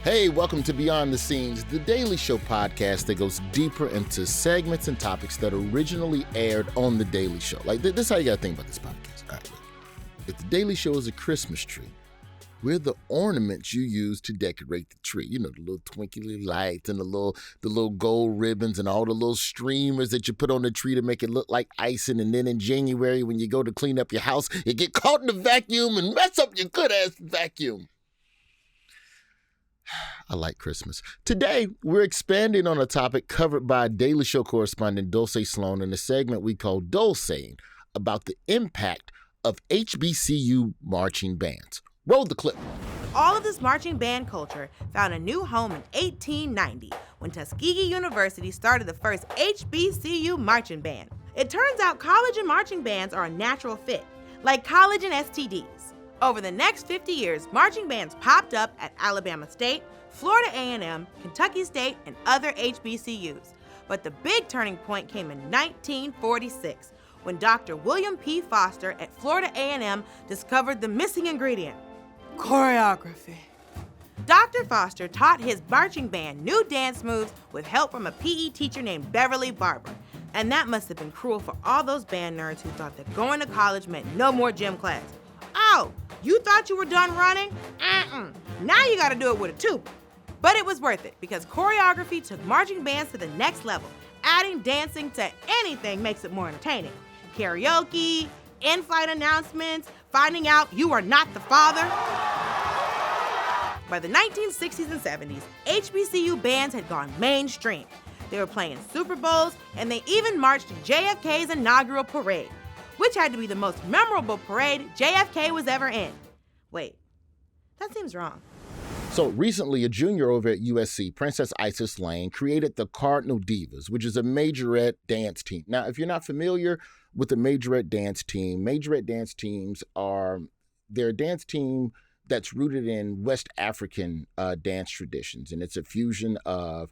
Hey, welcome to Beyond the Scenes, the daily show podcast that goes deeper into segments and topics that originally aired on The Daily Show. Like, this is how you got to think about this podcast. All right, look. If The Daily Show is a Christmas tree, we're the ornaments you use to decorate the tree. You know, the little twinkly lights and the little gold ribbons and all the little streamers that you put on the tree to make it look like icing. And then in January, when you go to clean up your house, you get caught in the vacuum and mess up your good-ass vacuum. I like Christmas. Today, we're expanding on a topic covered by Daily Show correspondent Dulce Sloan in a segment we call Dulceing, about the impact of HBCU marching bands. Roll the clip. All of this marching band culture found a new home in 1890 when Tuskegee University started the first HBCU marching band. It turns out college and marching bands are a natural fit, like college and STDs. Over the next 50 years, marching bands popped up at Alabama State, Florida A&M, Kentucky State, and other HBCUs. But the big turning point came in 1946, when Dr. William P. Foster at Florida A&M discovered the missing ingredient: choreography. Dr. Foster taught his marching band new dance moves with help from a PE teacher named Beverly Barber. And that must have been cruel for all those band nerds who thought that going to college meant no more gym class. Oh, you thought you were done running? Now you gotta do it with a tuba. But it was worth it because choreography took marching bands to the next level. Adding dancing to anything makes it more entertaining. Karaoke, in-flight announcements, finding out you are not the father. By the 1960s and 70s, HBCU bands had gone mainstream. They were playing Super Bowls, and they even marched to JFK's inaugural parade, which had to be the most memorable parade JFK was ever in. Wait, that seems wrong. So recently, a junior over at USC, Princess Isis Lane, created the Cardinal Divas, which is a Majorette dance team. Now, if you're not familiar with the Majorette dance teams they're a dance team that's rooted in West African dance traditions, and it's a fusion of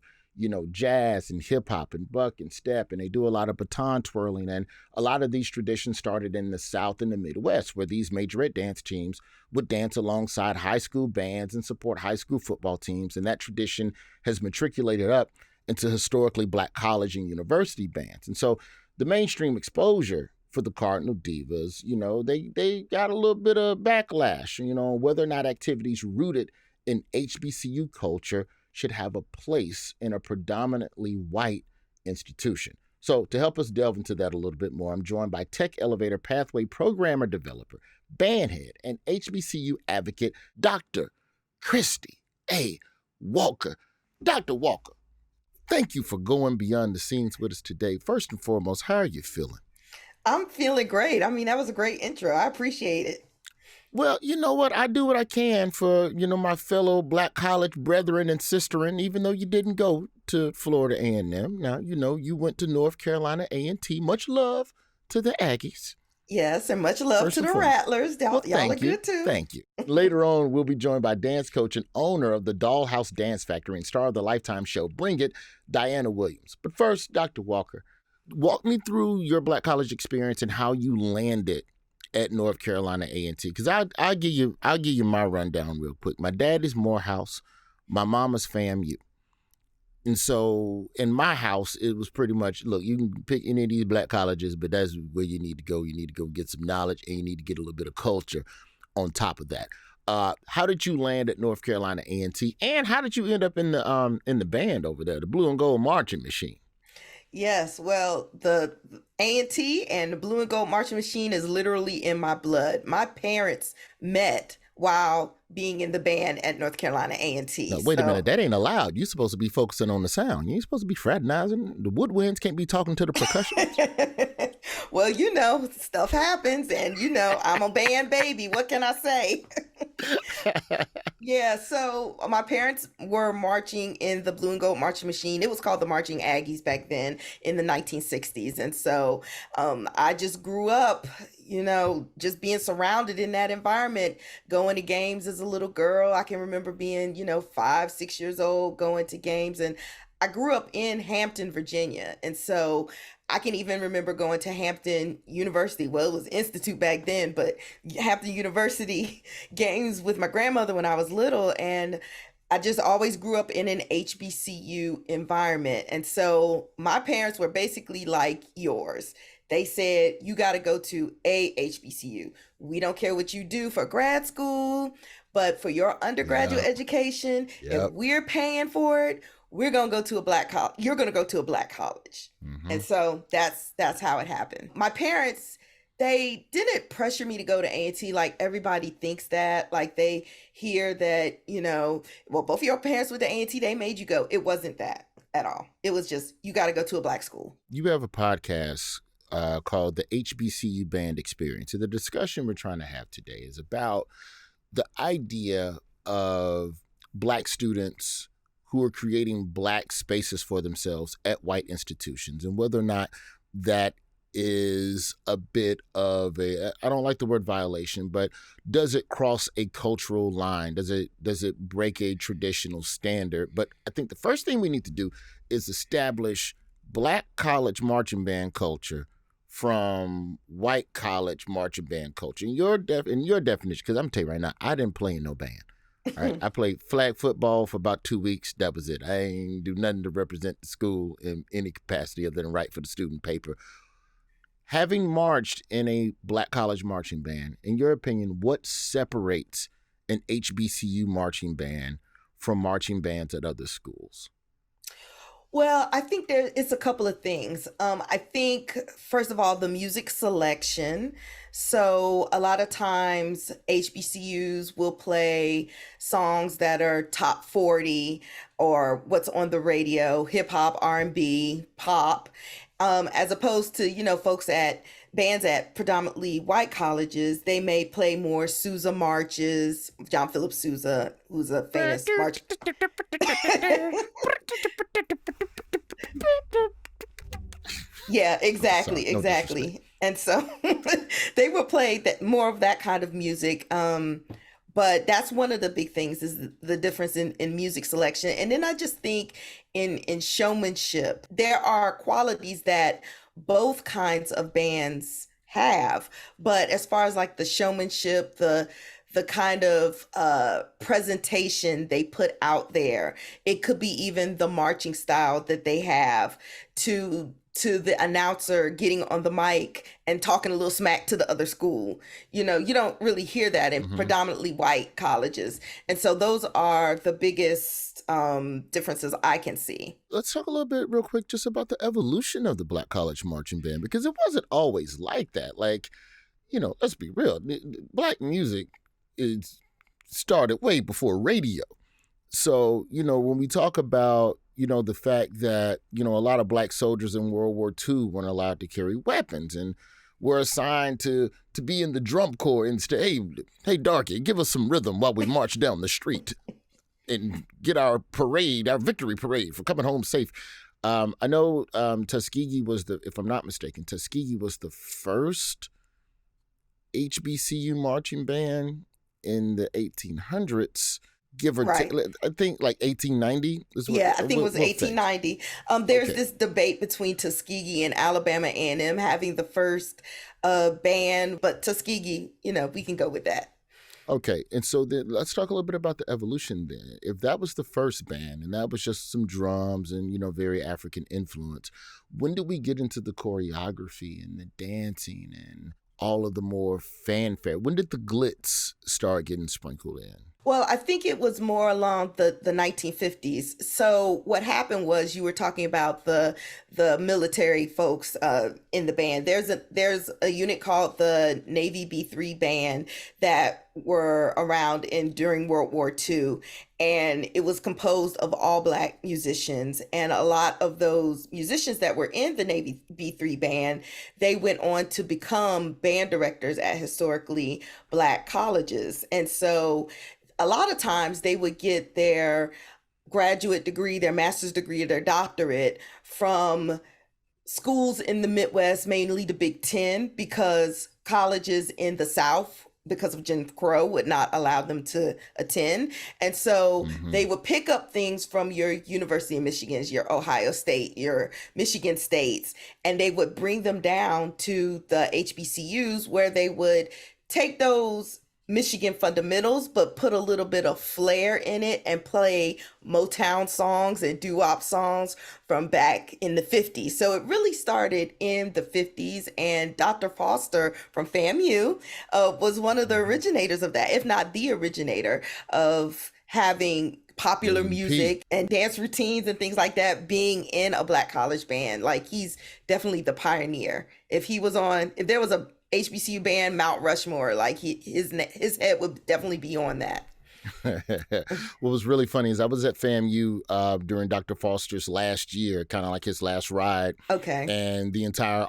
jazz and hip hop and buck and step, and they do a lot of baton twirling. And a lot of these traditions started in the South and the Midwest, where these Majorette dance teams would dance alongside high school bands and support high school football teams. And that tradition has matriculated up into historically Black college and university bands. And so the mainstream exposure for the Cardinal Divas, they got a little bit of backlash, whether or not activities rooted in HBCU culture should have a place in a predominantly white institution. So to help us delve into that a little bit more, I'm joined by Tech Elevator Pathway Programmer Developer, bandhead, and HBCU advocate, Dr. Christy A. Walker. Dr. Walker, thank you for going beyond the scenes with us today. First and foremost, how are you feeling? I'm feeling great. I mean, that was a great intro. I appreciate it. Well, you know what? I do what I can for, my fellow Black college brethren and sisterin, even though you didn't go to Florida A&M. Now, you went to North Carolina A&T. Much love to the Aggies. Yes, and much love to the Rattlers. Y'all are good too. Thank you. Later on, we'll be joined by dance coach and owner of the Dollhouse Dance Factory and star of the Lifetime show, Bring It, Diana Williams. But first, Dr. Walker, walk me through your Black college experience and how you landed at North Carolina A&T, because I'll give you my rundown real quick. My dad is Morehouse, my mama's FAMU, and so in my house it was pretty much, look, you can pick any of these Black colleges, but that's where you need to go. You need to go get some knowledge, and you need to get a little bit of culture on top of that. How did you land at North Carolina A&T, and how did you end up in the band over there, the Blue and Gold Marching Machine? Yes, well, the A&T and the Blue and Gold Marching Machine is literally in my blood. My parents met while being in the band at North Carolina A&T. No, wait a minute, that ain't allowed. You're supposed to be focusing on the sound. You ain't supposed to be fraternizing. The woodwinds can't be talking to the percussion. Well, stuff happens, and I'm a band baby. What can I say? Yeah, so my parents were marching in the Blue and Gold Marching Machine. It was called the Marching Aggies back then in the 1960s. And so I just grew up, just being surrounded in that environment, going to games as a little girl. I can remember being, 5, 6 years old, going to games. And I grew up in Hampton, Virginia. And so I can even remember going to Hampton University. Well, it was Institute back then, but Hampton University games with my grandmother when I was little. And I just always grew up in an HBCU environment. And so my parents were basically like yours. They said, you got to go to a HBCU. We don't care what you do for grad school, but for your undergraduate Yeah. education, if Yep. we're paying for it, we're going to go to a black college. You're going to go to a black college. Hmm. And so that's how it happened. My parents, they didn't pressure me to go to A&T like everybody thinks that. Like they hear that, well, both of your parents went to A&T, they made you go. It wasn't that at all. It was just, you got to go to a black school. You have a podcast called the HBCU Band Experience. And the discussion we're trying to have today is about the idea of Black students who are creating Black spaces for themselves at white institutions, and whether or not that is a bit of a, I don't like the word violation, but does it cross a cultural line? Does it break a traditional standard? But I think the first thing we need to do is establish Black college marching band culture from white college marching band culture. In your definition, because I'm telling you right now, I didn't play in no band. All right, I played flag football for about 2 weeks. That was it. I ain't do nothing to represent the school in any capacity other than write for the student paper. Having marched in a Black college marching band, in your opinion, what separates an HBCU marching band from marching bands at other schools? Well, I think it's a couple of things. I think, first of all, the music selection. So a lot of times HBCUs will play songs that are top 40 or what's on the radio, hip hop, R&B, pop, as opposed to, folks at bands at predominantly white colleges. They may play more Sousa marches, John Philip Sousa, who's a famous march. Yeah, exactly, Sorry, no exactly. disrespect. And so they will play that more of that kind of music. But that's one of the big things is the difference in music selection. And then I just think in showmanship, there are qualities that both kinds of bands have. But as far as like the showmanship, the kind of presentation they put out there, it could be even the marching style that they have to the announcer getting on the mic and talking a little smack to the other school. You don't really hear that in Mm-hmm. predominantly white colleges. And so those are the biggest differences I can see. Let's talk a little bit real quick just about the evolution of the Black college marching band, because it wasn't always like that. Like, let's be real. Black music is started way before radio. So, when we talk about, the fact that, a lot of Black soldiers in World War II weren't allowed to carry weapons and were assigned to be in the drum corps instead. Hey, Darky, give us some rhythm while we march down the street and get our victory parade for coming home safe. I know Tuskegee was if I'm not mistaken, Tuskegee was the first HBCU marching band in the 1800s, give or Right. take. I think like 1890 is what. Yeah, I think it what- was what thing? 1890. There's Okay. this debate between Tuskegee and Alabama A&M having the first band, but Tuskegee, we can go with that. Okay, and so then let's talk a little bit about the evolution then. If that was the first band and that was just some drums and, very African influence, when did we get into the choreography and the dancing and all of the more fanfare? When did the glitz start getting sprinkled in? Well, I think it was more along the 1950s. So what happened was you were talking about the military folks in the band. There's a unit called the Navy B3 band that were around during World War II, and it was composed of all Black musicians. And a lot of those musicians that were in the Navy B3 band, they went on to become band directors at historically Black colleges. And so a lot of times they would get their graduate degree, their master's degree, or their doctorate from schools in the Midwest, mainly the Big Ten, because colleges in the South, because of Jim Crow, would not allow them to attend. And so they would pick up things from your University of Michigan's, your Ohio State, your Michigan States, and they would bring them down to the HBCUs where they would take those Michigan fundamentals, but put a little bit of flair in it and play Motown songs and doo-wop songs from back in the 50s. So it really started in the 50s, and Dr. Foster from FAMU was one of the originators of that, if not the originator of having popular music and dance routines and things like that being in a Black college band. Like, he's definitely the pioneer. If there was a HBCU band, Mount Rushmore, like his head would definitely be on that. What was really funny is I was at FAMU during Dr. Foster's last year, kind of like his last ride. Okay. And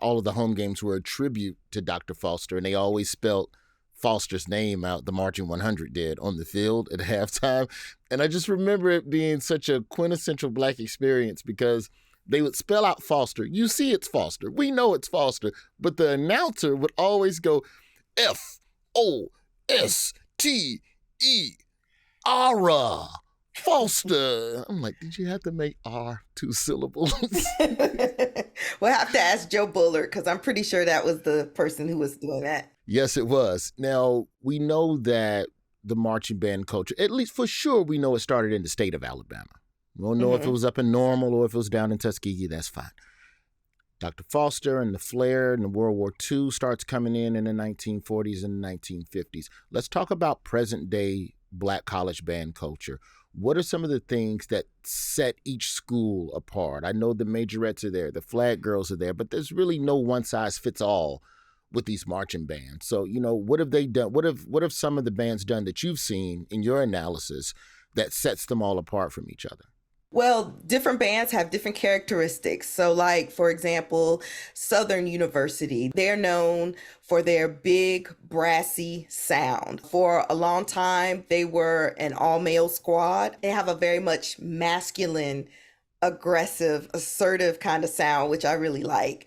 all of the home games were a tribute to Dr. Foster, and they always spelt Foster's name out, the Marching 100 did, on the field at halftime. And I just remember it being such a quintessential Black experience because they would spell out Foster. You see it's Foster. We know it's Foster. But the announcer would always go F-O-S-T-E-R-A. Foster. I'm like, did you have to make R 2 syllables? We'll have to ask Joe Bullard, because I'm pretty sure that was the person who was doing that. Yes, it was. Now, we know that the marching band culture, at least for sure, we know it started in the state of Alabama. We don't know if it was up in Normal or if it was down in Tuskegee. That's fine. Dr. Foster and the flair and the World War II starts coming in the 1940s and the 1950s. Let's talk about present-day Black college band culture. What are some of the things that set each school apart? I know the Majorettes are there, the Flag Girls are there, but there's really no one-size-fits-all with these marching bands. So, what have they done? What have some of the bands done that you've seen in your analysis that sets them all apart from each other? Well, different bands have different characteristics. So, like, for example, Southern University, they're known for their big, brassy sound. For a long time, they were an all-male squad. They have a very much masculine, aggressive, assertive kind of sound, which I really like.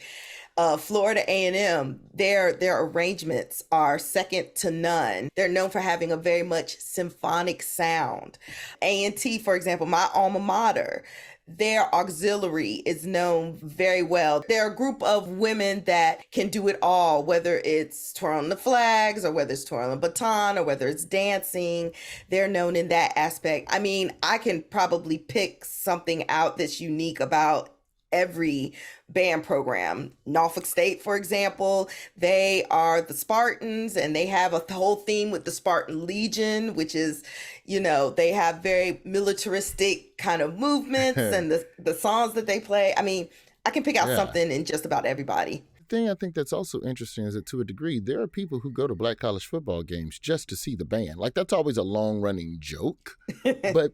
Florida A&M, their arrangements are second to none. They're known for having a very much symphonic sound. A&T, for example, my alma mater, their auxiliary is known very well. They're a group of women that can do it all, whether it's twirling the flags or whether it's twirling a baton or whether it's dancing. They're known in that aspect. I mean, I can probably pick something out that's unique about every band program. Norfolk State, for example, they are the Spartans, and they have a whole theme with the Spartan Legion, which is, they have very militaristic kind of movements and the songs that they play. I mean, I can pick out something in just about everybody. The thing I think that's also interesting is that, to a degree, there are people who go to Black college football games just to see the band. Like, that's always a long-running joke, but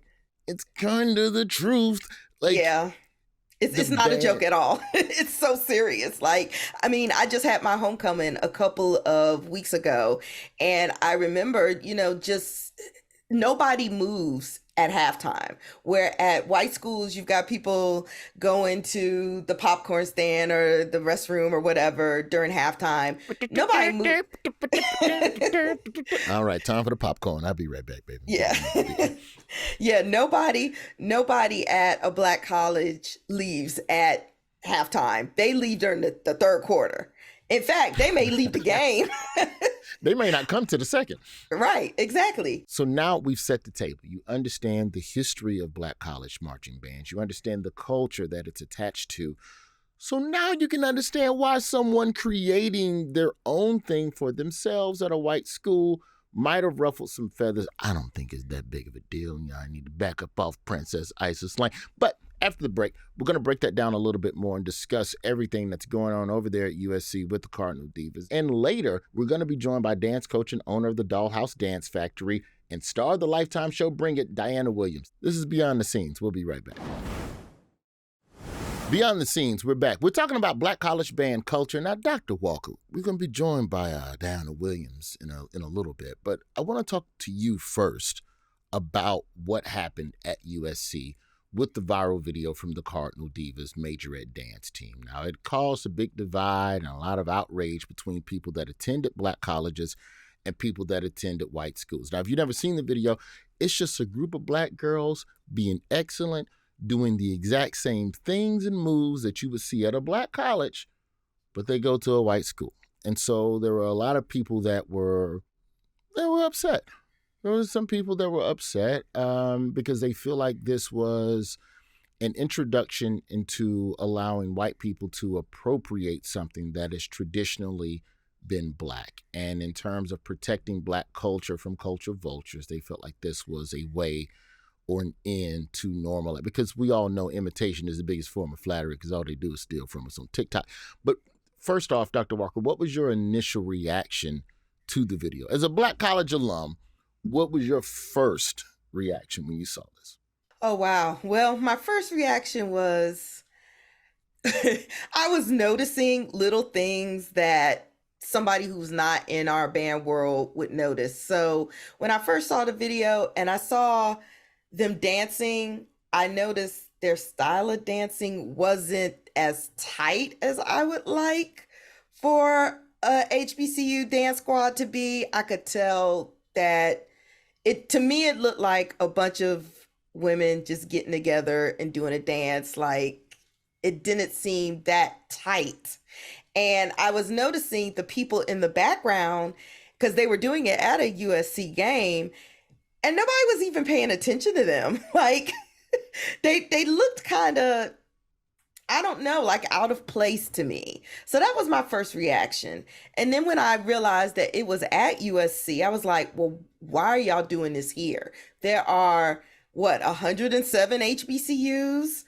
it's kind of the truth. Like, yeah. It's not a joke at all. It's so serious. Like, I mean, I just had my homecoming a couple of weeks ago, and I remember, just nobody moves at halftime. Where at white schools, you've got people going to the popcorn stand or the restroom or whatever during halftime. Nobody moves. All right, time for the popcorn. I'll be right back, baby. Yeah. Yeah, nobody at a Black college leaves at halftime. They leave during the third quarter. In fact, they may leave the game. They may not come to the second. Right, exactly. So now we've set the table. You understand the history of Black college marching bands. You understand the culture that it's attached to. So now you can understand why someone creating their own thing for themselves at a white school might have ruffled some feathers. I don't think it's that big of a deal. I need to back up off Princess Isis Lane. But after the break, we're going to break that down a little bit more and discuss everything that's going on over there at USC with the Cardinal Divas. And later, we're going to be joined by dance coach and owner of the Dollhouse Dance Factory and star of the Lifetime show Bring It, Diana Williams. This is Beyond the Scenes. We'll be right back. Beyond the Scenes, we're back. We're talking about Black college band culture. Now, Dr. Walker, we're going to be joined by Diana Williams in a little bit, but I want to talk to you first about what happened at USC with the viral video from the Cardinal Divas Majorette dance team. Now, it caused a big divide and a lot of outrage between people that attended Black colleges and people that attended white schools. Now, if you've never seen the video, it's just a group of Black girls being excellent, doing the exact same things and moves that you would see at a Black college, but they go to a white school. And so there were a lot of people that were They were upset. There were some people that were upset because they feel like this was an introduction into allowing white people to appropriate something that has traditionally been Black. And in terms of protecting Black culture from culture vultures, they felt like this was a way or an end to normal, because we all know imitation is the biggest form of flattery because all they do is steal from us on TikTok. But first off, Dr. Walker, what was your initial reaction to the video? As a Black college alum, what was your first reaction when you saw this? Oh, wow. Well, my first reaction was I was noticing little things that somebody who's not in our band world would notice. So when I first saw the video and I saw them dancing, I noticed their style of dancing wasn't as tight as I would like for a HBCU dance squad to be. I could tell that to me, it looked like a bunch of women just getting together and doing a dance. Like, it didn't seem that tight. And I was noticing the people in the background because they were doing it at a USC game and nobody was even paying attention to them. Like, they looked kind of, I don't know, like out of place to me. So that was my first reaction. And then when I realized that it was at USC, I was like, well, why are y'all doing this here? There are, 107 HBCUs?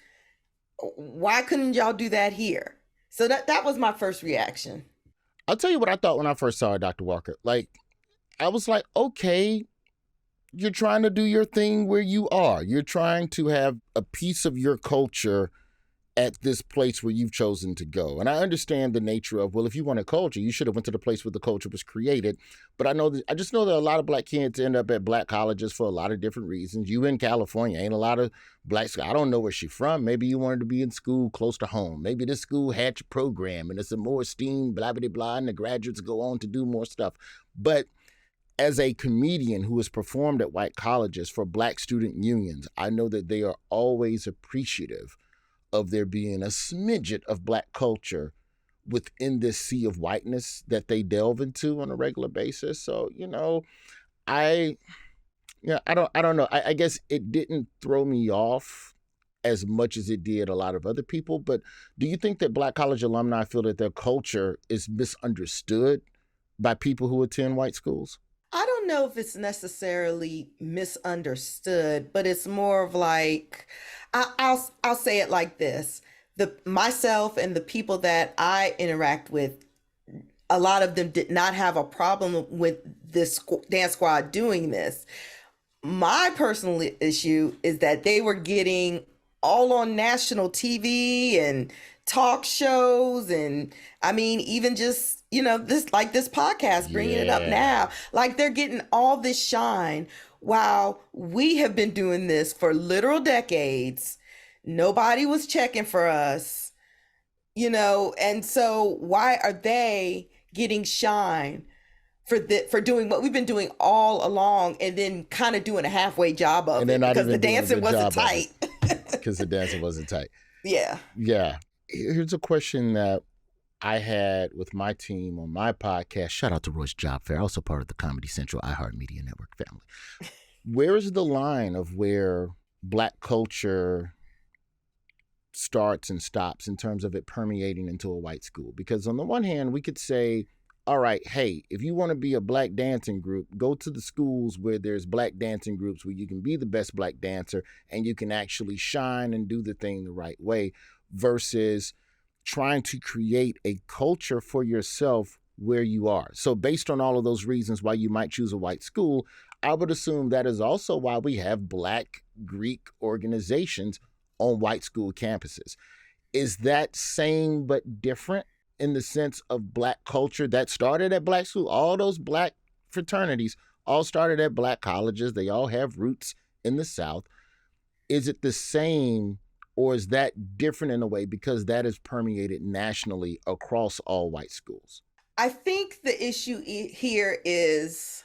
Why couldn't y'all do that here? So that was my first reaction. I'll tell you what I thought when I first saw it, Dr. Walker. Like, I was like, okay, you're trying to do your thing where you are. You're trying to have a piece of your culture at this place where you've chosen to go. And I understand the nature of, well, if you want a culture, you should have went to the place where the culture was created. But I just know that a lot of Black kids end up at Black colleges for a lot of different reasons. You in California, ain't a lot of Black schools. I don't know where she's from. Maybe you wanted to be in school close to home. Maybe this school had your program and it's a more esteemed, blah, blah, blah, and the graduates go on to do more stuff. But as a comedian who has performed at white colleges for Black student unions, I know that they are always appreciative of there being a smidget of Black culture within this sea of whiteness that they delve into on a regular basis. So, I don't know. I guess it didn't throw me off as much as it did a lot of other people. But do you think that Black college alumni feel that their culture is misunderstood by people who attend white schools? I don't know if it's necessarily misunderstood, but it's more of like, I'll say it like this. Myself and the people that I interact with, a lot of them did not have a problem with this dance squad doing this. My personal issue is that they were getting all on national TV and talk shows, and I mean, even just, this podcast, bringing it up now, like they're getting all this shine while we have been doing this for literal decades. Nobody was checking for us, and so why are they getting shine for doing what we've been doing all along and then kind of doing a halfway job of it because the dancing wasn't tight. Because the dancing wasn't tight. Yeah. Yeah. Here's a question that I had with my team on my podcast. Shout out to Royce Job Fair, also part of the Comedy Central iHeartMedia Network family. Where is the line of where Black culture starts and stops in terms of it permeating into a white school? Because on the one hand, we could say, all right, hey, if you want to be a Black dancing group, go to the schools where there's Black dancing groups where you can be the best Black dancer and you can actually shine and do the thing the right way, versus trying to create a culture for yourself where you are. So based on all of those reasons why you might choose a white school, I would assume that is also why we have Black Greek organizations on white school campuses. Is that same but different in the sense of Black culture that started at Black school? All those Black fraternities all started at Black colleges. They all have roots in the South. Is it the same, or is that different in a way because that is permeated nationally across all white schools? I think the issue here is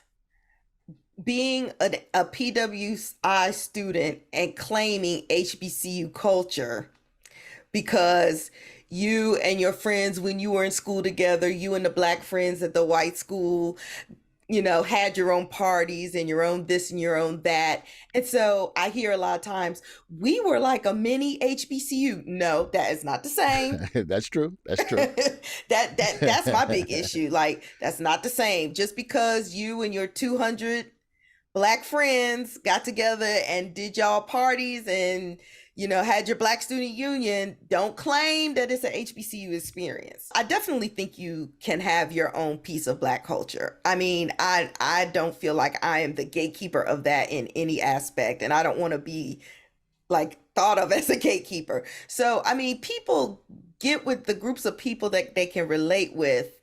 being a PWI student and claiming HBCU culture because you and your friends, when you were in school together, you and the Black friends at the white school, had your own parties and your own this and your own that. And so I hear a lot of times, we were like a mini HBCU. No, that is not the same. That's true. That's true. That's my big issue. Like, that's not the same. Just because you and your 200 Black friends got together and did y'all parties and had your Black student union, don't claim that it's an HBCU experience. I definitely think you can have your own piece of Black culture. I mean, I don't feel like I am the gatekeeper of that in any aspect, and I don't want to be like thought of as a gatekeeper. So, I mean, people get with the groups of people that they can relate with,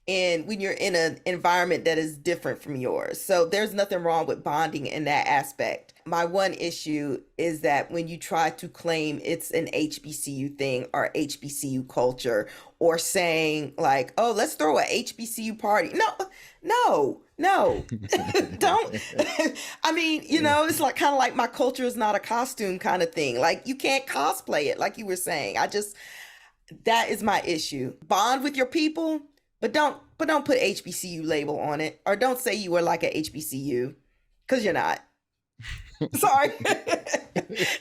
and when you're in an environment that is different from yours. So there's nothing wrong with bonding in that aspect. My one issue is that when you try to claim it's an HBCU thing or HBCU culture, or saying like, oh, let's throw a HBCU party. No, don't. I mean, it's like kind of like my culture is not a costume kind of thing. Like, you can't cosplay it, like you were saying. That is my issue. Bond with your people, but don't put HBCU label on it, or don't say you were like a HBCU, because you're not. Sorry.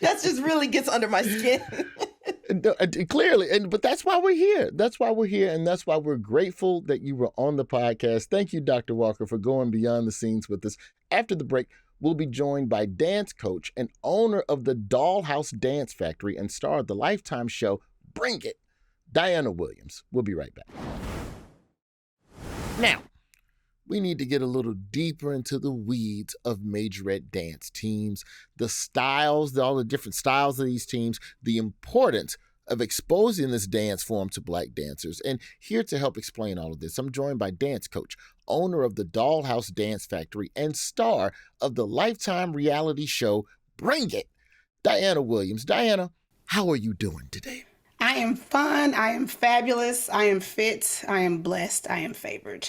That just really gets under my skin. Clearly, but that's why we're here. That's why we're here, and that's why we're grateful that you were on the podcast. Thank you, Dr. Walker, for going beyond the scenes with us. After the break, we'll be joined by dance coach and owner of the Dollhouse Dance Factory and star of the Lifetime show Bring It, Diana Williams. We'll be right back. Now, we need to get a little deeper into the weeds of Majorette dance teams, the styles, all the different styles of these teams, the importance of exposing this dance form to Black dancers. And here to help explain all of this, I'm joined by dance coach, owner of the Dollhouse Dance Factory, and star of the Lifetime reality show Bring It, Diana Williams. Diana, how are you doing today? I am fun. I am fabulous. I am fit. I am blessed. I am favored.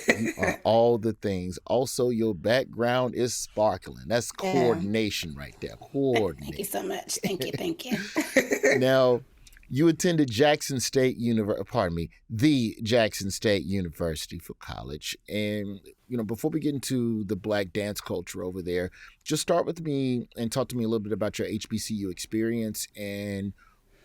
You are all the things. Also, your background is sparkling. That's coordination right there. Coordination. Thank you so much. Thank you. Now, you attended Jackson State the Jackson State University for college. And, before we get into the Black dance culture over there, just start with me and talk to me a little bit about your HBCU experience and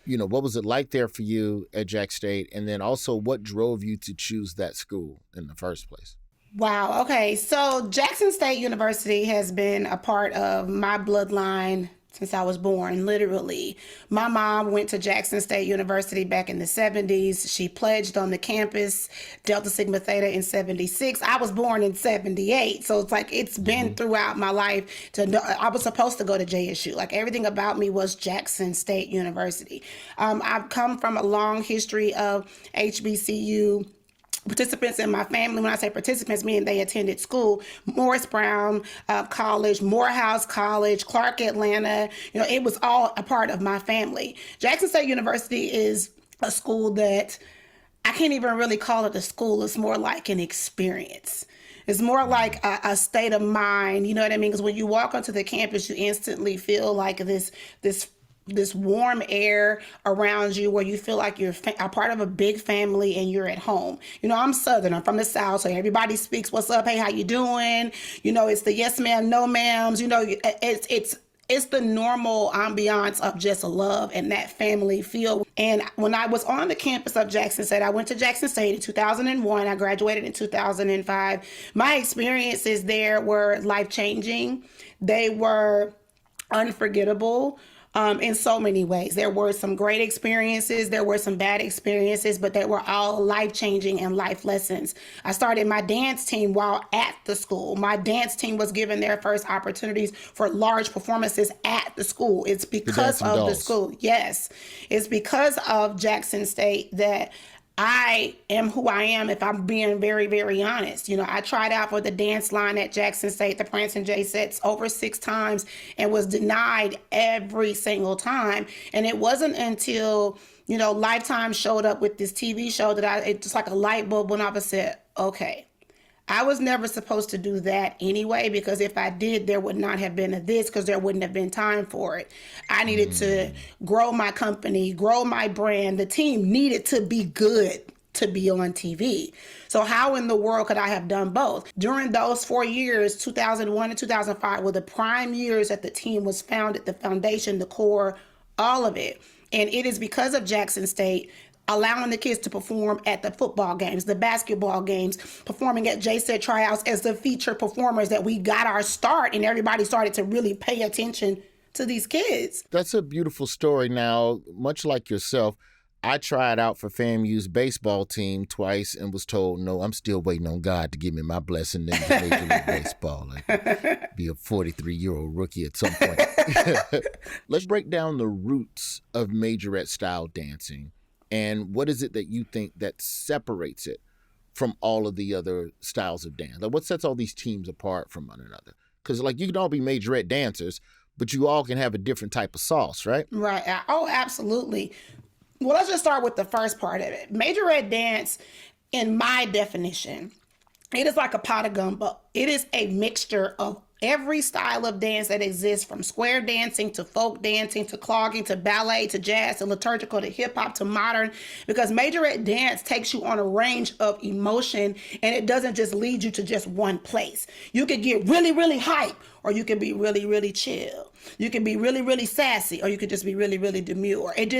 what was it like there for you at Jack State? And then also what drove you to choose that school in the first place? Wow. Okay. So Jackson State University has been a part of my bloodline since I was born, literally. My mom went to Jackson State University back in the 70s. She pledged on the campus, Delta Sigma Theta in 76. I was born in 78. So it's like, it's been throughout my life to know. I was supposed to go to JSU. Like, everything about me was Jackson State University. I've come from a long history of HBCU participants in my family. When I say participants, meaning they attended school: Morris Brown College, Morehouse College, Clark Atlanta. It was all a part of my family. Jackson State University is a school that I can't even really call it a school. It's more like an experience. It's more like a state of mind. You know what I mean? Because when you walk onto the campus, you instantly feel like this warm air around you, where you feel like you're a part of a big family and you're at home. I'm Southern. I'm from the South, so everybody speaks, "What's up? Hey, how you doing?" It's the yes ma'am, no ma'ams. It's the normal ambiance of just love and that family feel. And when I was on the campus of Jackson State, I went to Jackson State in 2001. I graduated in 2005. My experiences there were life-changing. They were unforgettable. In so many ways. There were some great experiences, there were some bad experiences, but they were all life-changing and life lessons. I started my dance team while at the school. My dance team was given their first opportunities for large performances at the school. It's because of the school. Yes. It's because of Jackson State that I am who I am, if I'm being very, very honest. I tried out for the dance line at Jackson State, the Prince and J sets, over 6 times and was denied every single time. And it wasn't until, Lifetime showed up with this TV show that it just like a light bulb went off and said, okay, I was never supposed to do that anyway, because if I did, there would not have been this, because there wouldn't have been time for it. I needed to grow my company, grow my brand. The team needed to be good. to be on TV. So how in the world could I have done both? During those 4 years, 2001 and 2005 were the prime years that the team was founded, the foundation, the core, all of it. And it is because of Jackson State allowing the kids to perform at the football games, the basketball games, performing at JSET tryouts as the featured performers that we got our start, and everybody started to really pay attention to these kids. That's a beautiful story. Now, much like yourself, I tried out for FAMU's baseball team twice and was told, no, I'm still waiting on God to give me my blessing into Major League Baseball. I'd be a 43-year-old rookie at some point. Let's break down the roots of Majorette style dancing. And what is it that you think that separates it from all of the other styles of dance? Like, what sets all these teams apart from one another? Because, like, you can all be Majorette dancers, but you all can have a different type of sauce, right? Right. Oh, absolutely. Well, let's just start with the first part of it. Majorette dance, in my definition, it is like a pot of gumbo. It is a mixture of every style of dance that exists, from square dancing to folk dancing to clogging to ballet to jazz to liturgical to hip hop to modern, because Majorette dance takes you on a range of emotion, and it doesn't just lead you to just one place. You could get really, really hype, or you can be really, really chill. You can be really, really sassy, or you could just be really, really demure. It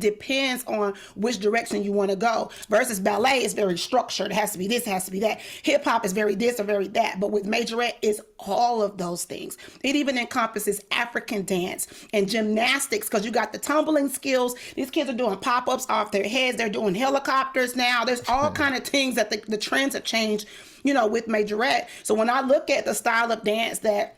depends on which direction you want to go. Versus ballet is very structured. It has to be this, it has to be that. Hip hop is very this or very that. But with Majorette, it's all of those things. It even encompasses African dance and gymnastics, because you got the tumbling skills. These kids are doing pop-ups off their heads. They're doing helicopters now. There's all kind of things that the trends have changed, with Majorette. So when I look at the style of dance that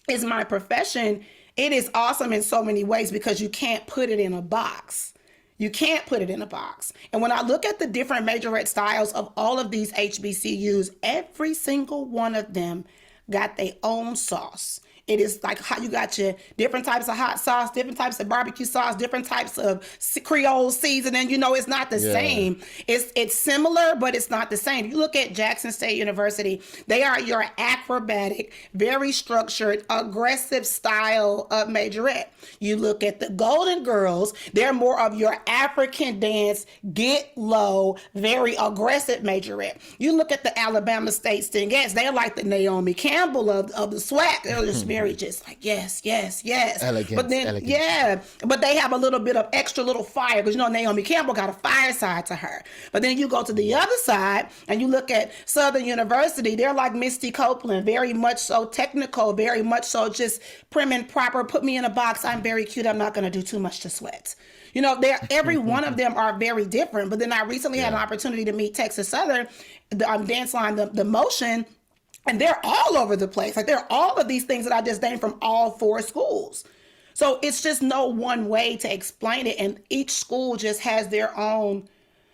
is my profession, it is awesome in so many ways, because you can't put it in a box. You can't put it in a box. And when I look at the different Majorette styles of all of these HBCUs, every single one of them got their own sauce. It is like how you got your different types of hot sauce, different types of barbecue sauce, different types of Creole seasoning. It's not the same. It's similar, but it's not the same. You look at Jackson State University, they are your acrobatic, very structured, aggressive style of Majorette. You look at the Golden Girls, they're more of your African dance, get low, very aggressive Majorette. You look at the Alabama State Stingettes, they're like the Naomi Campbell of the SWAC. They're just very just like, yes. Elegance, but then, elegance. but they have a little bit of extra little fire, because Naomi Campbell got a fire side to her. But then you go to the other side and you look at Southern University, they're like Misty Copeland, very much so technical, very much so just prim and proper, put me in a box, I'm very cute, I'm not going to do too much to sweat. Every one of them are very different. But then I recently had an opportunity to meet Texas Southern, the dance line, the Motion, and they're all over the place. Like, they're all of these things that I just named from all 4 schools. So it's just no one way to explain it. And each school just has their own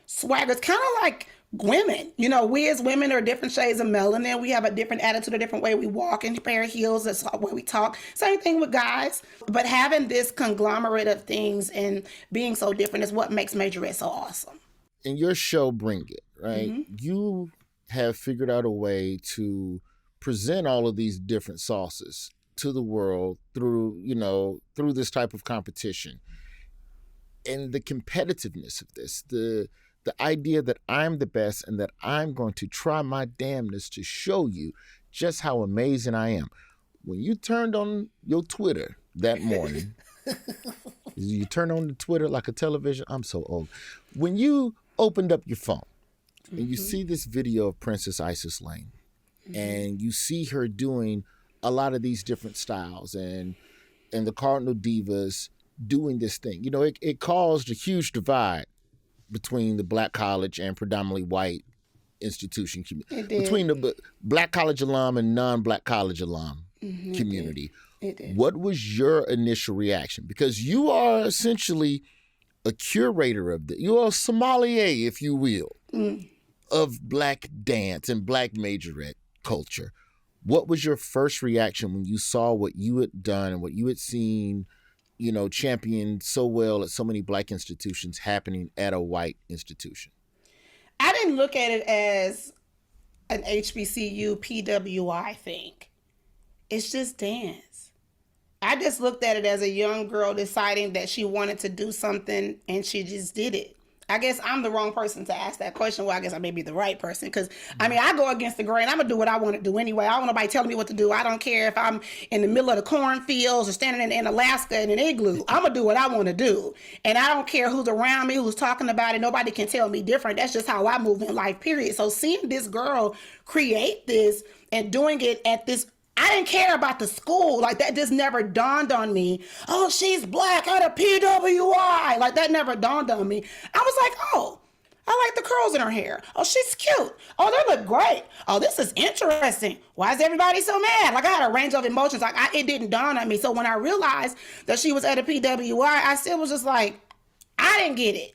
swagger. It's kind of like women. We as women are different shades of melanin. We have a different attitude, a different way we walk and pair of heels. That's the way we talk. Same thing with guys. But having this conglomerate of things and being so different is what makes Majorette so awesome. In your show, Bring It, right? Mm-hmm. You have figured out a way to present all of these different sauces to the world through this type of competition. And the competitiveness of this, the idea that I'm the best and that I'm going to try my damnedest to show you just how amazing I am. When you turned on your Twitter that morning, you turn on the Twitter like a television. I'm so old. When you opened up your phone, and you see this video of Princess Isis Lane, and you see her doing a lot of these different styles, and the Cardinal Divas doing this thing. It caused a huge divide between the Black college and predominantly white institution community, between the Black college alum and non-Black college alum community. It did. What was your initial reaction? Because you are essentially a curator of you are a sommelier, if you will, of Black dance and Black Majorette culture. What was your first reaction when you saw what you had done and what you had seen, championed so well at so many Black institutions happening at a white institution? I didn't look at it as an HBCU PWI thing. It's just dance. I just looked at it as a young girl deciding that she wanted to do something, and she just did it. I guess I'm the wrong person to ask that question. Well, I guess I may be the right person because, I mean, I go against the grain. I'm going to do what I want to do anyway. I don't want nobody telling me what to do. I don't care if I'm in the middle of the cornfields or standing in Alaska in an igloo. I'm going to do what I want to do. And I don't care who's around me, who's talking about it. Nobody can tell me different. That's just how I move in life, period. So seeing this girl create this and doing it at this, I didn't care about the school. Like, that just never dawned on me. Oh, she's black at a PWI. Like, that never dawned on me. I was like, oh, I like the curls in her hair. Oh, she's cute. Oh, they look great. Oh, this is interesting. Why is everybody so mad? Like, I had a range of emotions. Like, it didn't dawn on me. So when I realized that she was at a PWI, I still was just like, I didn't get it.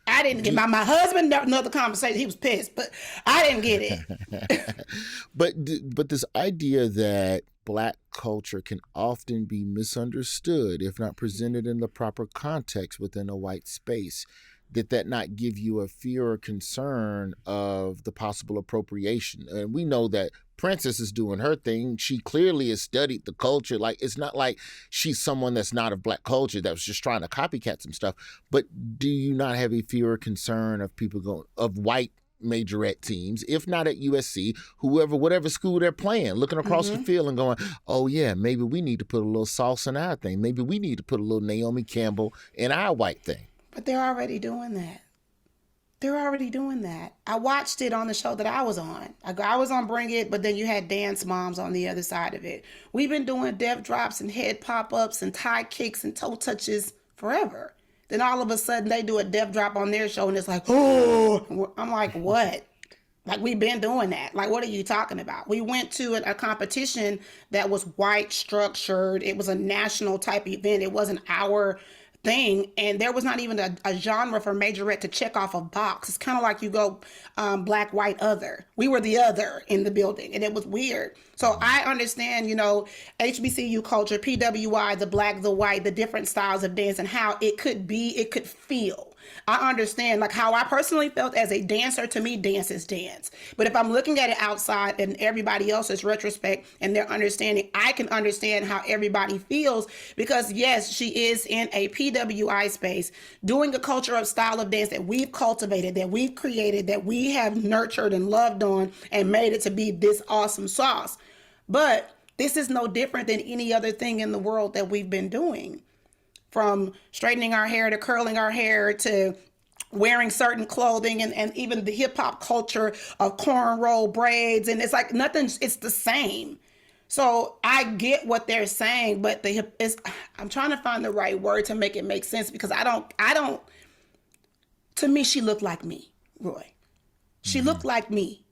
I didn't get my husband, another conversation, he was pissed, but I didn't get it. But this idea that Black culture can often be misunderstood if not presented in the proper context within a white space, did that not give you a fear or concern of the possible appropriation? And we know that Princess is doing her thing. She clearly has studied the culture. Like, it's not like she's someone that's not of Black culture that was just trying to copycat some stuff. But do you not have a fear or concern of people going, of white majorette teams, if not at USC, whatever school they're playing, looking across the field and going, oh yeah, maybe we need to put a little sauce in our thing. Maybe we need to put a little Naomi Campbell in our white thing. But they're already doing that. They're already doing that. I watched it on the show that I was on. I was on Bring It, but then you had dance moms on the other side of it. We've been doing death drops and head pop-ups and tie kicks and toe touches forever. Then all of a sudden they do a death drop on their show and it's like, oh, I'm like, what? Like, we've been doing that. Like, what are you talking about? We went to a competition that was white structured. It was a national type event. It wasn't our thing, and there was not even a genre for Majorette to check off a box. It's kind of like you go black, white, other. We were the other in the building, and it was weird. So I understand, HBCU culture, PWI, the black, the white, the different styles of dance, and how it could feel. I understand, like, how I personally felt as a dancer. To me, dance is dance. But if I'm looking at it outside and everybody else's retrospect and their understanding, I can understand how everybody feels, because yes, she is in a PWI space doing a culture of style of dance that we've cultivated, that we've created, that we have nurtured and loved on and made it to be this awesome sauce. But this is no different than any other thing in the world that we've been doing. From straightening our hair to curling our hair to wearing certain clothing, and even the hip hop culture of cornrow braids. And it's like it's the same. So I get what they're saying, but I'm trying to find the right word to make it make sense, because I don't, to me, she looked like me, Roy. She looked like me.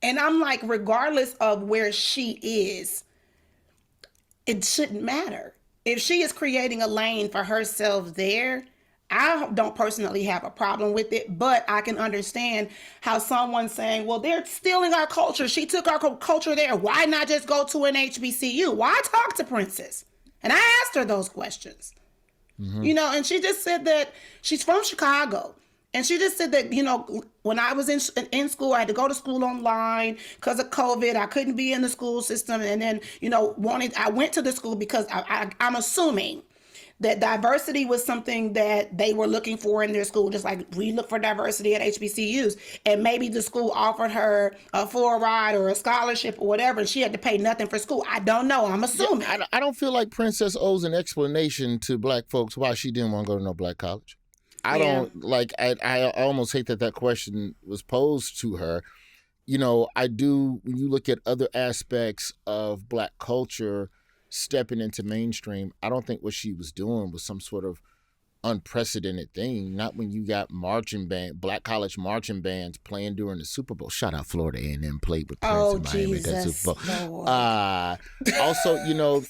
And I'm like, regardless of where she is, it shouldn't matter. If she is creating a lane for herself there, I don't personally have a problem with it, but I can understand how someone's saying, well, they're stealing our culture. She took our culture there. Why not just go to an HBCU? Why talk to Princess? And I asked her those questions, and she just said that she's from Chicago. And she just said that, when I was in school, I had to go to school online because of COVID. I couldn't be in the school system. And then, I went to the school because I'm assuming that diversity was something that they were looking for in their school, just like we look for diversity at HBCUs. And maybe the school offered her a full ride or a scholarship or whatever, and she had to pay nothing for school. I don't know. I'm assuming. Yeah, I don't feel like Princess owes an explanation to Black folks why she didn't want to go to no Black college. I almost hate that question was posed to her. I do, when you look at other aspects of Black culture stepping into mainstream, I don't think what she was doing was some sort of unprecedented thing. Not when you got Black college marching bands playing during the Super Bowl. Shout out Florida A&M played with Prince in Miami at that Super Bowl. Also,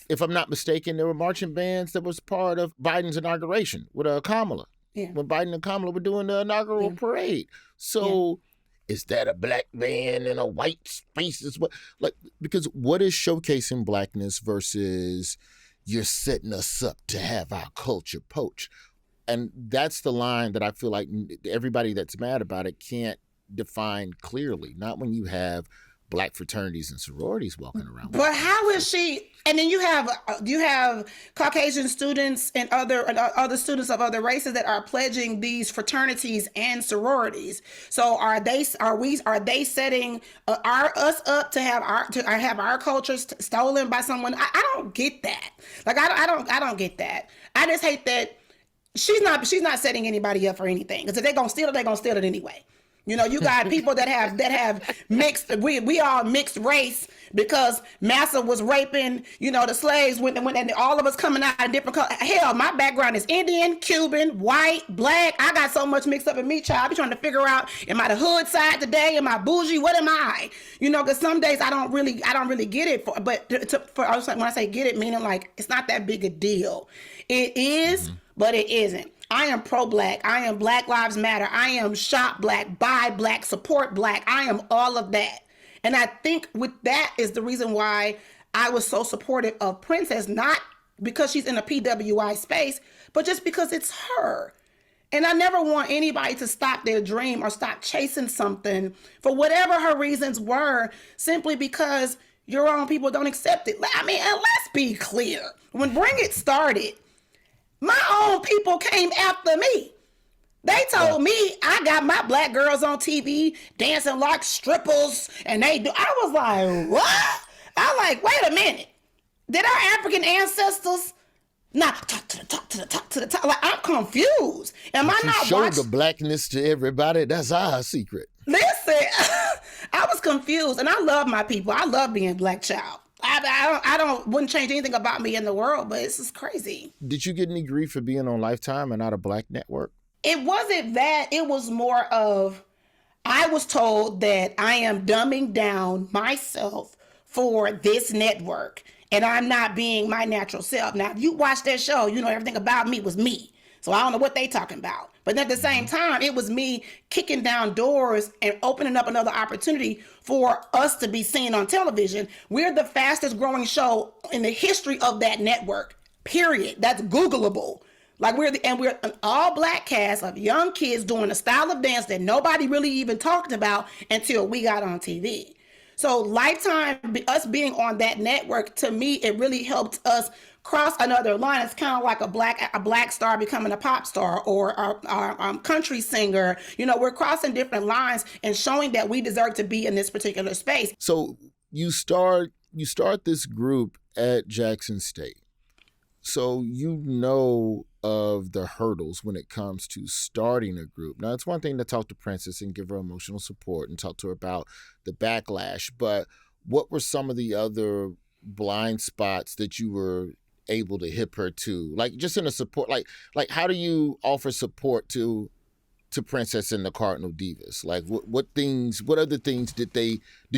if I'm not mistaken, there were marching bands that was part of Biden's inauguration with Kamala. Yeah. When Biden and Kamala were doing the inaugural parade. So is that a Black band in a white space? Because what is showcasing Blackness versus you're setting us up to have our culture poached? And that's the line that I feel like everybody that's mad about it can't define clearly. Not when you have black fraternities and sororities walking around. But how is she? And then you have Caucasian students and other students of other races that are pledging these fraternities and sororities. So are they setting us up to have our cultures stolen by someone? I don't get that. Like I don't get that. I just hate that she's not setting anybody up for anything. Because if they're gonna steal it, they're gonna steal it anyway. You know, you got people that have mixed, we all mixed race because Massa was raping, you know, the slaves when and all of us coming out in different colors. Hell, my background is Indian, Cuban, white, black. I got so much mixed up in me, child. I be trying to figure out, am I the hood side today? Am I bougie? What am I? You know, because some days I don't really get it. When I say get it, meaning like it's not that big a deal. It is, but it isn't. I am pro-black. I am Black Lives Matter. I am shop black, buy black, support black. I am all of that. And I think with that is the reason why I was so supportive of Princess, not because she's in a PWI space, but just because it's her. And I never want anybody to stop their dream or stop chasing something for whatever her reasons were, simply because your own people don't accept it. I mean, and let's be clear. When Bring It started, my own people came after me. They told me I got my black girls on TV dancing like strippers, and I was like, what? I'm like, wait a minute. Did our African ancestors not to the top? Like, I'm confused. Am I not showed the blackness to everybody? That's our secret. Listen, I was confused, and I love my people. I love being black child. Wouldn't change anything about me in the world, but it's just crazy. Did you get any grief for being on Lifetime and not a black network? It wasn't that. It was more of, I was told that I am dumbing down myself for this network and I'm not being my natural self. Now, if you watch that show, you know everything about me was me. So I don't know what they talking about. But at the same time, it was me kicking down doors and opening up another opportunity for us to be seen on television. We're the fastest growing show in the history of that network, period. That's Googleable. Like we're an all black cast of young kids doing a style of dance that nobody really even talked about until we got on TV. So Lifetime, us being on that network, to me, it really helped us cross another line. It's kind of like a black star becoming a pop star or a country singer. You know, we're crossing different lines and showing that we deserve to be in this particular space. So you start this group at Jackson State. So you know of the hurdles when it comes to starting a group. Now, it's one thing to talk to Princess and give her emotional support and talk to her about the backlash, but what were some of the other blind spots that you were able to hip her to? Like, just in a support, like how do you offer support to Princess and the Cardinal Divas? Like, what other things did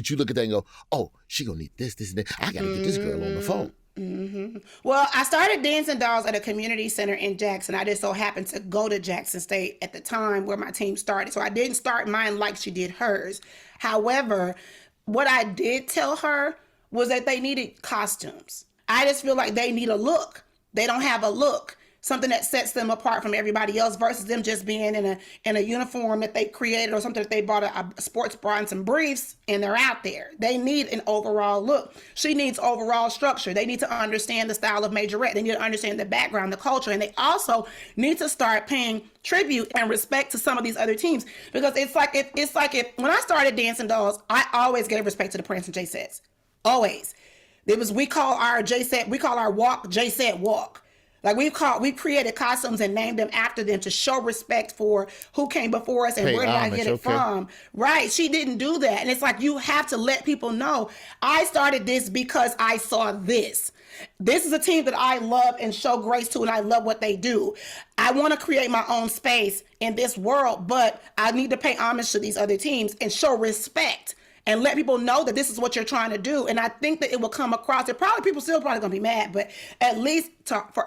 you look at that and go, oh, she gonna need this, and that. I gotta get this girl on the phone. Mm-hmm. Well, I started dancing dolls at a community center in Jackson. I just so happened to go to Jackson State at the time where my team started. So I didn't start mine like she did hers. However, what I did tell her was that they needed costumes. I just feel like they need a look. They don't have a look. Something that sets them apart from everybody else versus them just being in a uniform that they created or something that they bought a sports bra and some briefs and they're out there. They need an overall look. She needs overall structure. They need to understand the style of Majorette. They need to understand the background, the culture, and they also need to start paying tribute and respect to some of these other teams, because it's like if when I started Dancing Dolls, I always gave respect to the Prince and J sets. Always. We call our walk J set walk. Like we created costumes and named them after them to show respect for who came before us and where did I get it from. Right. She didn't do that. And it's like, you have to let people know, I started this because I saw this. This is a team that I love and show grace to, and I love what they do. I want to create my own space in this world, but I need to pay homage to these other teams and show respect and let people know that this is what you're trying to do. And I think that it will come across. People still probably gonna be mad, but at least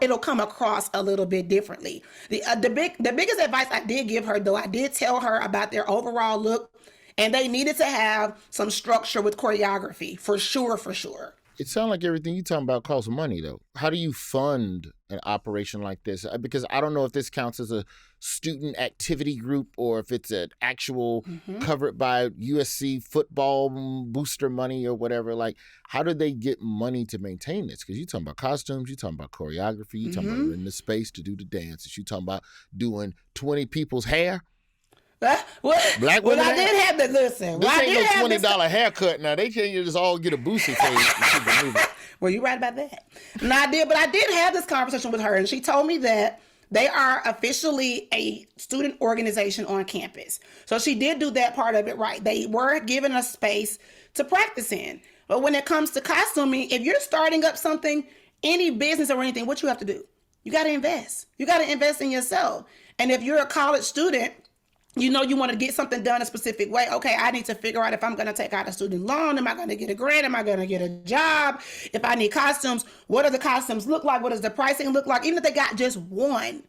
it'll come across a little bit differently. The biggest advice I did give her, though, I did tell her about their overall look, and they needed to have some structure with choreography, for sure. It sounds like everything you talking about costs money, though. How do you fund an operation like this? Because I don't know if this counts as a student activity group or if it's an actual covered by USC football booster money or whatever. Like, how do they get money to maintain this? Because you're talking about costumes, you're talking about choreography, you're talking about renting the space to do the dances, you're talking about doing 20 people's hair. Black women. I did have to listen. This ain't no $20 haircut now. They can't just all get a booster face. Well, you're right about that. And I did have this conversation with her, and she told me that they are officially a student organization on campus. So she did do that part of it right. They were given a space to practice in. But when it comes to costuming, if you're starting up something, any business or anything, what you have to do? You got to invest. You got to invest in yourself. And if you're a college student, you know you want to get something done a specific way. Okay, I need to figure out if I'm going to take out a student loan. Am I going to get a grant? Am I going to get a job? If I need costumes, what do the costumes look like? What does the pricing look like? Even if they got just one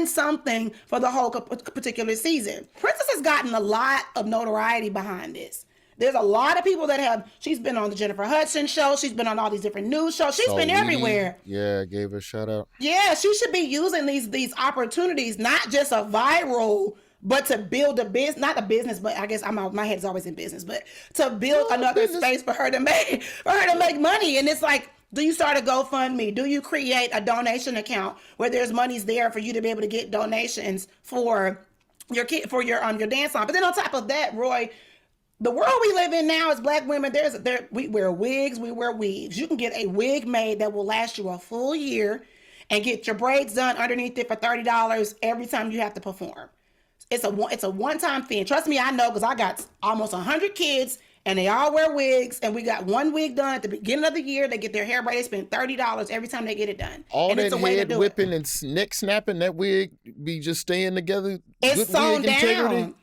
something for the whole particular season. Princess has gotten a lot of notoriety behind this. There's a lot of people that she's been on the Jennifer Hudson show. She's been on all these different news shows. She's been everywhere. Yeah, gave her a shout out. Yeah, she should be using these opportunities, not just a viral, but to build a business, not a business, but I guess my head's always in business, but to build another space for her to make money. And it's like, do you start a GoFundMe? Do you create a donation account where there's monies there for you to be able to get donations for your kid, for your dance line? But then on top of that, Roy, the world we live in now as Black women, we wear wigs, we wear weaves. You can get a wig made that will last you a full year and get your braids done underneath it for $30 every time you have to perform. It's a one-time thing. Trust me, I know, because I got almost 100 kids and they all wear wigs, and we got one wig done at the beginning of the year. They get their hair braided, spend $30 every time they get it done. All and that head whipping and neck snapping, that wig be just staying together. It's sewn down.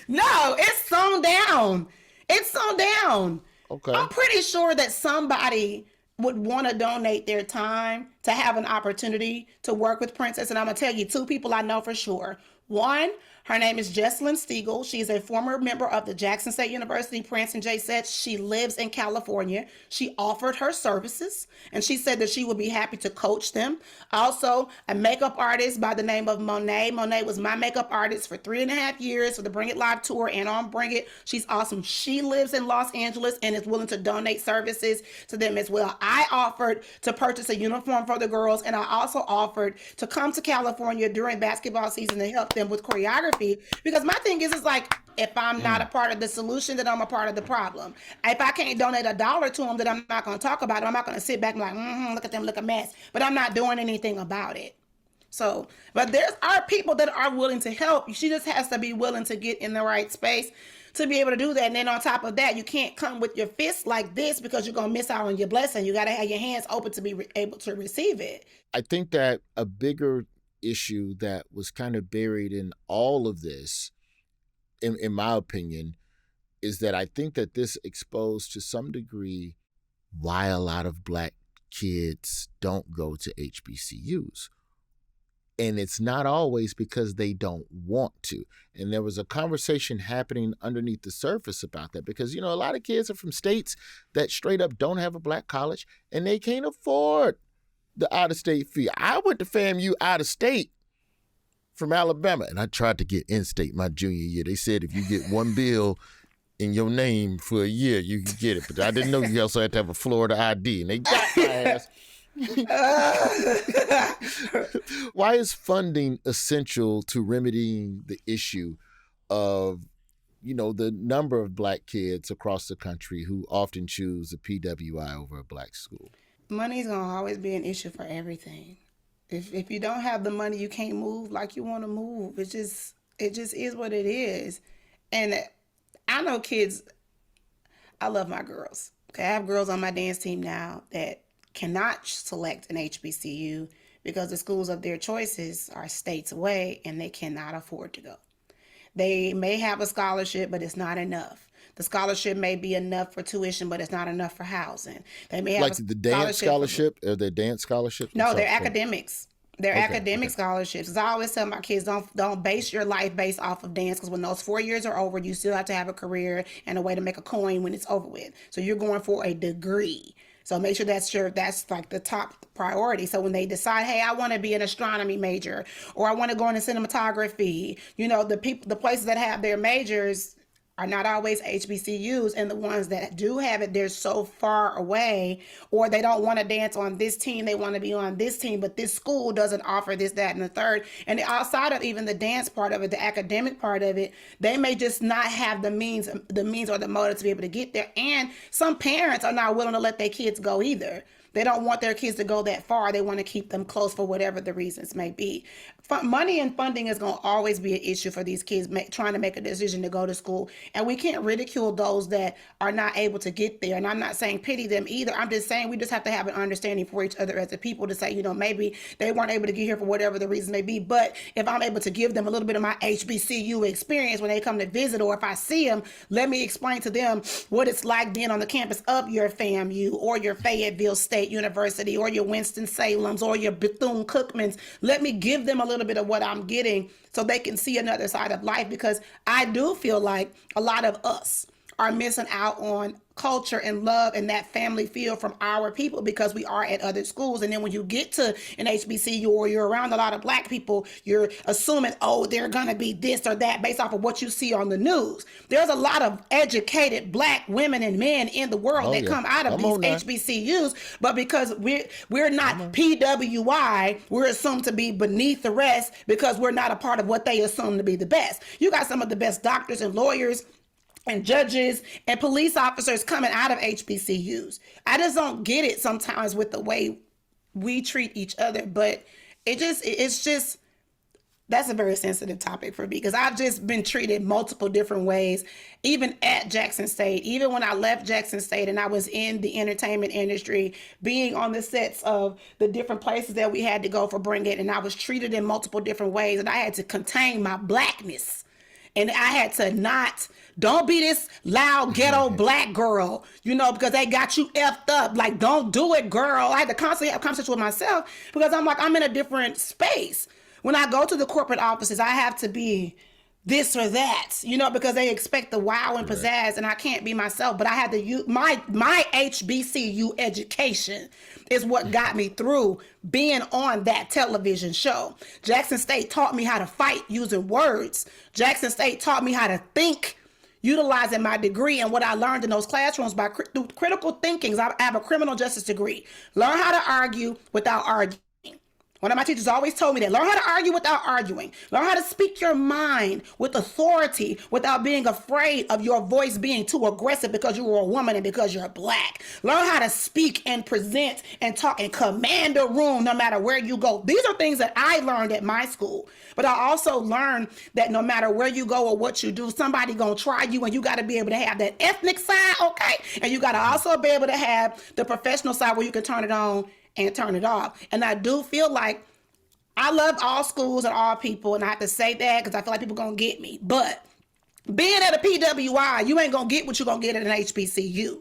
No, it's sewn down. It's sewn down. Okay. I'm pretty sure that somebody would want to donate their time to have an opportunity to work with Princess. And I'm going to tell you 2 people I know for sure. One, her name is Jesslyn Stiegel. She's a former member of the Jackson State University Prince and J sets. She lives in California. She offered her services, and she said that she would be happy to coach them. Also, a makeup artist by the name of Monet. Monet was my makeup artist for 3.5 years for the Bring It Live tour and on Bring It. She's awesome. She lives in Los Angeles and is willing to donate services to them as well. I offered to purchase a uniform for the girls, and I also offered to come to California during basketball season to help them with choreography. Because my thing is like, if I'm not a part of the solution, then I'm a part of the problem. If I can't donate $1 to them, then I'm not going to talk about it. I'm not going to sit back and like, look at them, look a mess. But I'm not doing anything about it. So, but there are people that are willing to help. She just has to be willing to get in the right space to be able to do that. And then on top of that, you can't come with your fists like this because you're going to miss out on your blessing. You got to have your hands open to be able to receive it. I think that a bigger issue that was kind of buried in all of this, in my opinion, is that I think that this exposed to some degree why a lot of Black kids don't go to HBCUs. And it's not always because they don't want to. And there was a conversation happening underneath the surface about that because, a lot of kids are from states that straight up don't have a Black college and they can't afford the out-of-state fee. I went to FAMU out-of-state from Alabama, and I tried to get in-state my junior year. They said if you get one bill in your name for a year, you can get it. But I didn't know you also had to have a Florida ID, and they got my ass. Why is funding essential to remedying the issue of, the number of Black kids across the country who often choose a PWI over a Black school? Money's going to always be an issue for everything. If you don't have the money, you can't move like you want to move. It just is what it is. And I know kids, I love my girls. Okay, I have girls on my dance team now that cannot select an HBCU because the schools of their choices are states away and they cannot afford to go. They may have a scholarship, but it's not enough. The scholarship may be enough for tuition, but it's not enough for housing. They may have the dance scholarship or the dance scholarships? No, they're academics. They're Okay, academic okay. scholarships. As I always tell my kids, don't base your life based off of dance, because when those 4 years are over, you still have to have a career and a way to make a coin when it's over with. So you're going for a degree. So make sure that's like the top priority. So when they decide, hey, I want to be an astronomy major, or I want to go into cinematography, the places that have their majors are not always HBCUs, and the ones that do have it, they're so far away, or they don't want to dance on this team, they want to be on this team, but this school doesn't offer this, that, and the third. And outside of even the dance part of it, the academic part of it, they may just not have the means or the motive to be able to get there. And some parents are not willing to let their kids go either. They don't want their kids to go that far. They want to keep them close for whatever the reasons may be. Money and funding is going to always be an issue for these kids trying to make a decision to go to school. And we can't ridicule those that are not able to get there. And I'm not saying pity them either. I'm just saying we just have to have an understanding for each other as a people to say, maybe they weren't able to get here for whatever the reason may be. But if I'm able to give them a little bit of my HBCU experience when they come to visit, or if I see them, let me explain to them what it's like being on the campus of your FAMU or your Fayetteville State University or your Winston-Salem's or your Bethune-Cookman's. Let me give them a little bit of what I'm getting so they can see another side of life, because I do feel like a lot of us are missing out on culture and love and that family feel from our people because we are at other schools. And then when you get to an HBCU or you're around a lot of Black people, you're assuming, oh, they're going to be this or that based off of what you see on the news. There's a lot of educated Black women and men in the world that come out of these HBCUs, but because we're not PWI, we're assumed to be beneath the rest because we're not a part of what they assume to be the best. You got some of the best doctors and lawyers and judges and police officers coming out of HBCUs. I just don't get it sometimes with the way we treat each other, but it's just, that's a very sensitive topic for me, because I've just been treated multiple different ways, even at Jackson State, even when I left Jackson State and I was in the entertainment industry, being on the sets of the different places that we had to go for Bring It, and I was treated in multiple different ways, and I had to contain my Blackness. And I had to don't be this loud ghetto Black girl, because they got you effed up. Like, don't do it, girl. I had to constantly have conversations with myself because I'm in a different space. When I go to the corporate offices, I have to be this or that, because they expect the wow and pizzazz, and I can't be myself. But I had to use my HBCU education is what got me through being on that television show. Jackson State taught me how to fight using words. Jackson State taught me how to think utilizing my degree and what I learned in those classrooms through critical thinking. I have a criminal justice degree. Learn how to argue without arguing. One of my teachers always told me that. Learn how to argue without arguing. Learn how to speak your mind with authority without being afraid of your voice being too aggressive because you were a woman and because you're Black. Learn how to speak and present and talk and command a room no matter where you go. These are things that I learned at my school. But I also learned that no matter where you go or what you do, somebody gonna try you, and you gotta be able to have that ethnic side, okay? And you gotta also be able to have the professional side where you can turn it on and turn it off. And I do feel like I love all schools and all people, and I have to say that because I feel like people gonna get me. But being at a PWI, you ain't gonna get what you're gonna get at an HBCU.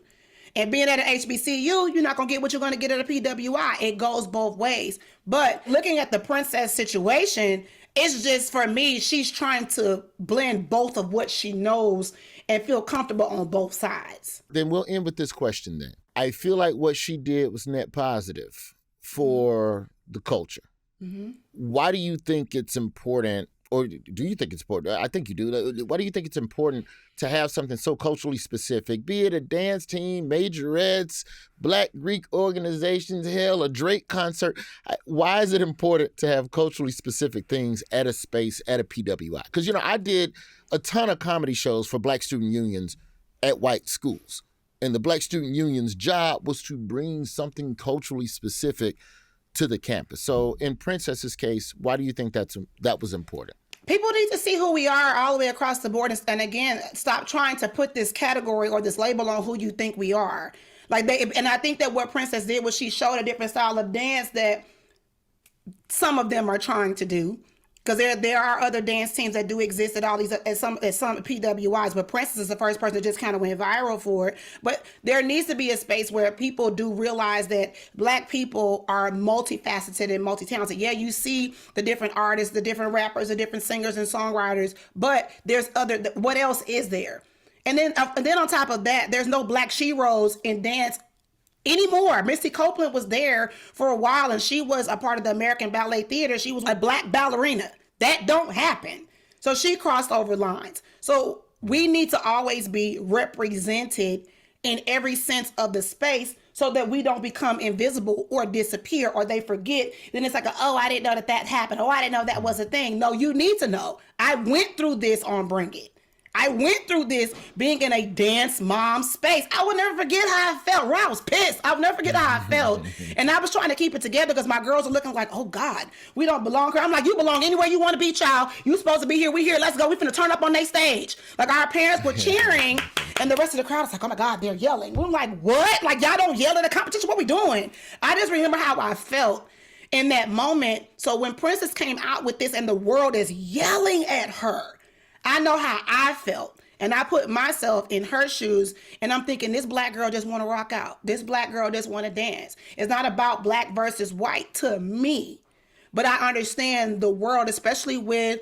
And being at an HBCU, you're not gonna get what you're gonna get at a PWI. It goes both ways. But looking at the Princess situation, it's just, for me, she's trying to blend both of what she knows and feel comfortable on both sides. Then we'll end with this question then. I feel like what she did was net positive for the culture. Mm-hmm. Why do you think it's important, or do you think it's important? I think you do. Why do you think it's important to have something so culturally specific, be it a dance team, majorettes, Black Greek organizations, hell, a Drake concert? Why is it important to have culturally specific things at a space, at a PWI? Because, I did a ton of comedy shows for Black student unions at white schools. And the Black student union's job was to bring something culturally specific to the campus. So in Princess's case, why do you think that was important? People need to see who we are all the way across the board. And again, stop trying to put this category or this label on who you think we are. And I think that what Princess did was she showed a different style of dance that some of them are trying to do. Because there are other dance teams that do exist at all these at some PWIs, but Princess is the first person that just kind of went viral for it. But there needs to be a space where people do realize that Black people are multifaceted and multi-talented. Yeah, you see the different artists, the different rappers, the different singers and songwriters, but there's other. What else is there? And then on top of that, there's no Black sheroes in dance anymore. Misty Copeland was there for a while, and she was a part of the American Ballet Theater. She was a Black ballerina. That don't happen. So she crossed over lines. So we need to always be represented in every sense of the space so that we don't become invisible or disappear or they forget. Then it's like, oh, I didn't know that happened. Oh, I didn't know that was a thing. No, you need to know. I went through this on Bring It. I went through this being in a dance mom space. I will never forget how I felt. I was pissed. I will never forget how I felt. And I was trying to keep it together because my girls are looking like, oh God, we don't belong here. I'm like, you belong anywhere you want to be, child. You supposed to be here. We here. Let's go. We finna turn up on their stage. Like our parents were cheering and the rest of the crowd was like, oh my God, they're yelling. We're like, what? Like y'all don't yell at a competition? What we doing? I just remember how I felt in that moment. So when Princess came out with this and the world is yelling at her, I know how I felt, and I put myself in her shoes, and I'm thinking this Black girl just want to rock out. This Black girl just want to dance. It's not about Black versus white to me, but I understand the world, especially with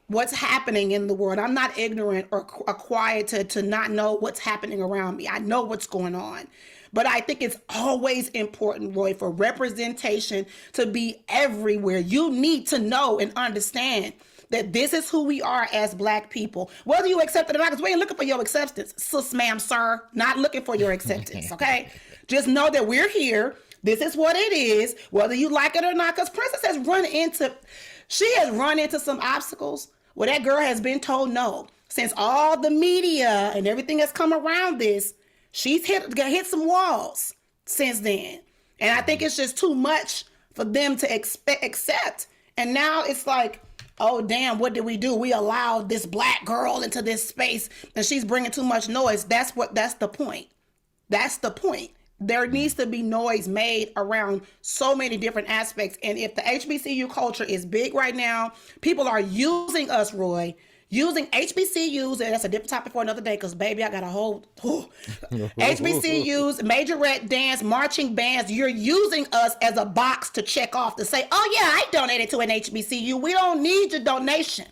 what's happening in the world. I'm not ignorant or quiet to not know what's happening around me. I know what's going on. But I think it's always important, Roy, for representation to be everywhere. You need to know and understand that this is who we are as Black people. Whether you accept it or not, because we ain't looking for your acceptance, sis, ma'am, sir, not looking for your acceptance, okay? Just know that we're here. This is what it is, whether you like it or not, because Princess has run into some obstacles where that girl has been told no. Since all the media and everything that's come around this, she's hit some walls since then. And I think it's just too much for them to accept. And now it's like, oh, damn, what did we do? We allowed this Black girl into this space and she's bringing too much noise. That's the point. That's the point. There needs to be noise made around so many different aspects. And if the HBCU culture is big right now, people are using us, Roy, using HBCUs, and that's a different topic for another day because, baby, I got a whole HBCUs, majorette dance, marching bands. You're using us as a box to check off to say, oh, yeah, I donated to an HBCU. We don't need your donation,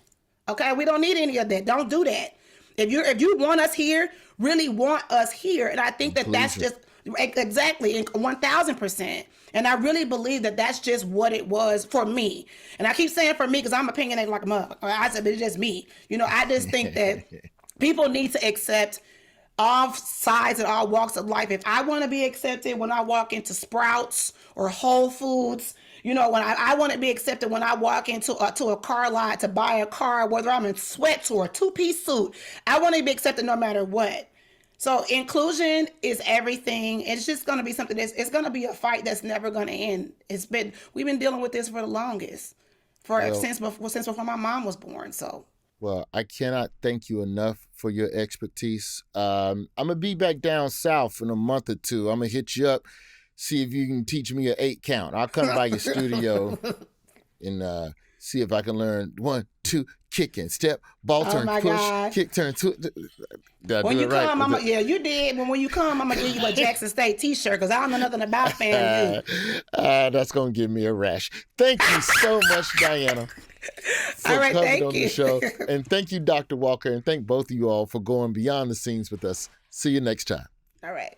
okay? We don't need any of that. Don't do that. If you want us here, really want us here, and I think that's just exactly 1,000%. And I really believe that that's just what it was for me. And I keep saying for me because I'm opinionated like a mother. I said, but it's just me. I just think that people need to accept all sides and all walks of life. If I want to be accepted when I walk into Sprouts or Whole Foods, when I want to be accepted when I walk into a car lot to buy a car, whether I'm in sweats or a two-piece suit, I want to be accepted no matter what. So inclusion is everything. It's just going to be something it's going to be a fight that's never going to end. We've been dealing with this for the longest, since before my mom was born. So. Well, I cannot thank you enough for your expertise. I'm going to be back down south in a month or two. I'm going to hit you up, see if you can teach me an 8 count. I'll come by your studio and see if I can learn 1, 2, kick and step, ball turn, push, God. Kick turn. When you come, you did. When you come, I'm gonna give you a Jackson State T-shirt because I don't know nothing about FAMU. That's gonna give me a rash. Thank you so much, Diana. All right, thank on you. The show. And thank you, Dr. Walker, and thank both of you all for going beyond the scenes with us. See you next time. All right.